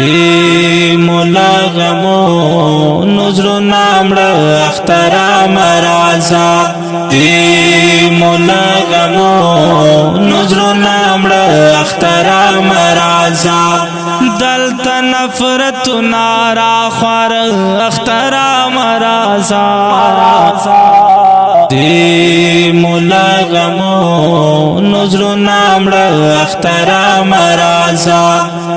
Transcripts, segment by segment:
دی مولا غمو نظر نامر اخترا مرازا دی مولا غمو نظر نامر اخترا مرازا دلت نفرت نارا خوار اخترا مرازا دی مولا غمو نظر نامر اخترا مرازا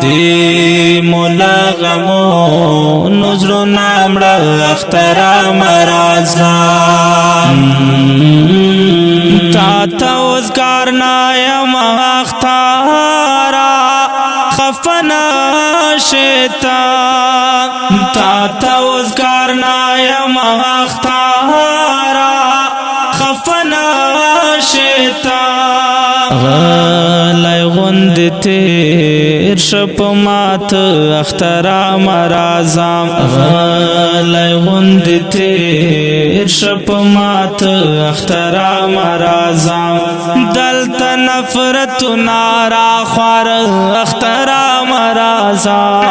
دی مولا غمو نظر نامر اخترا مرازا تا توزگار نایم اختارا خفنا شیطان تا توزگار نایم اختارا خفنا شیطان غلی غند تیر شپ مات اخترا مرازام غلی غند تیر شپ مات اخترا مرازام دلت نفرت نارا خوار اخترا مرازام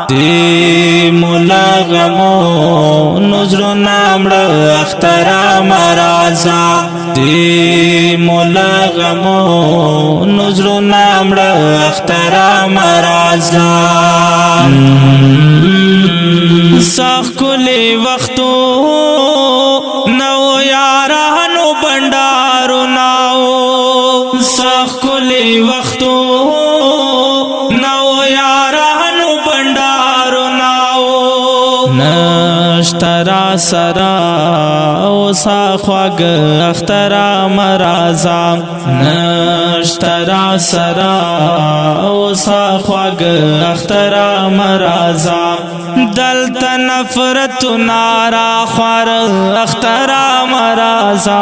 دی مولا غمو نظر نامر اخترا مرازا دی مولا غمو نظر نامر اخترا مرازا سخ کلی وقتو نو یارانو بندارو ناو سخ کلی وقتو نو یارانو بندارو ناو نشترا سرا او ساخواگ اخترا مرازا نشترا سرا او ساخواگ اخترا مرازا دلت نفرت نارا خوار اخترا مرازا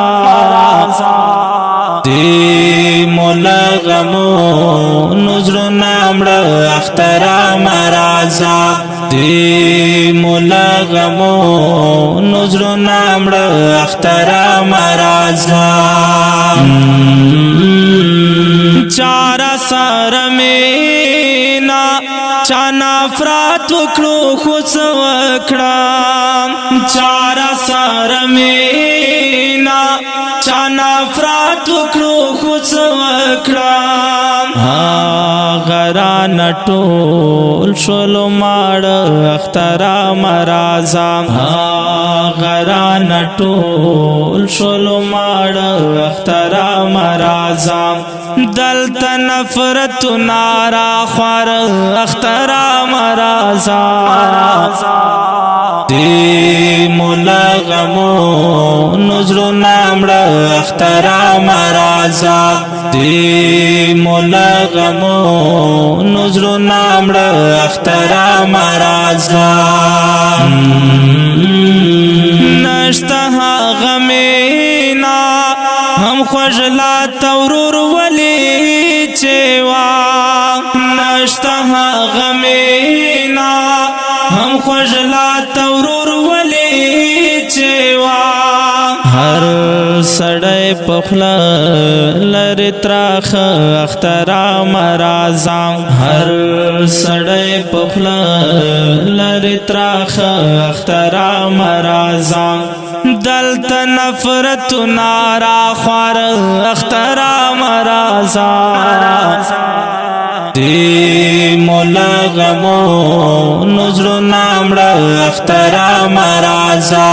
دی مولا غمو نظر نامر اخترا مرازا دی مولا غمو نظر نامر اخترا مرازا چارا سر مینا چانا فرات وکړو خوڅ وکړم چارا سر مینا چانا فرات وکړو خوڅ وکړم غرا نټول شولو ماړ اخترا مرازا غرا نټول شولو ماړ اخترا مرازا دلت نفرت نارا خوار اخترا مرازا دی مولا غمو نظر نامر اخترا مرازا دی مولا غمو نظر نامر اخترا مرازا نشتها غمینا هم خوشلا تورور ولی چیوا نشتها غمینا هم خوشلا تورور ولی چیوا هر سڑے پخلا لر تراخ اخترا مرازام ہر سڑے پخلا لر تراخ اخترا مرازام دلت نفرت نارا خوار اخترا مرازا دی مولا غمو نظر نامر اخترا مرازا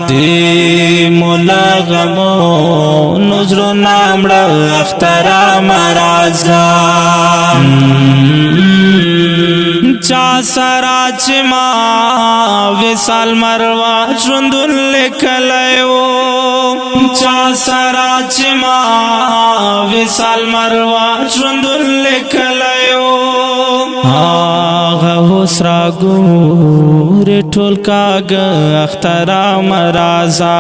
دی مولا غمو نظر نامر اخترا مرازا چا سرا چما وصال مروا ژوندون لیکلیو چا سرا چما وصال مروا ژوندون لیکلیو آغا وسرا ګور ټول کاګ اخترا مرازا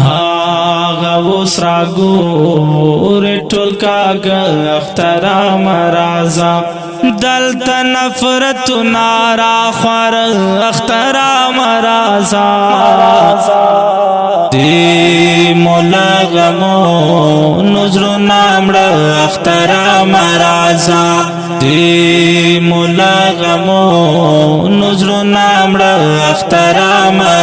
آغا وسرا ګور ټول کاګ اخترا مرازا دلت نفرت نارا خوار اخترا مرازا دی مولا غمو نظر نامر اخترا مرازا دی مولا غمو نظر نامڑ اخترا مرازا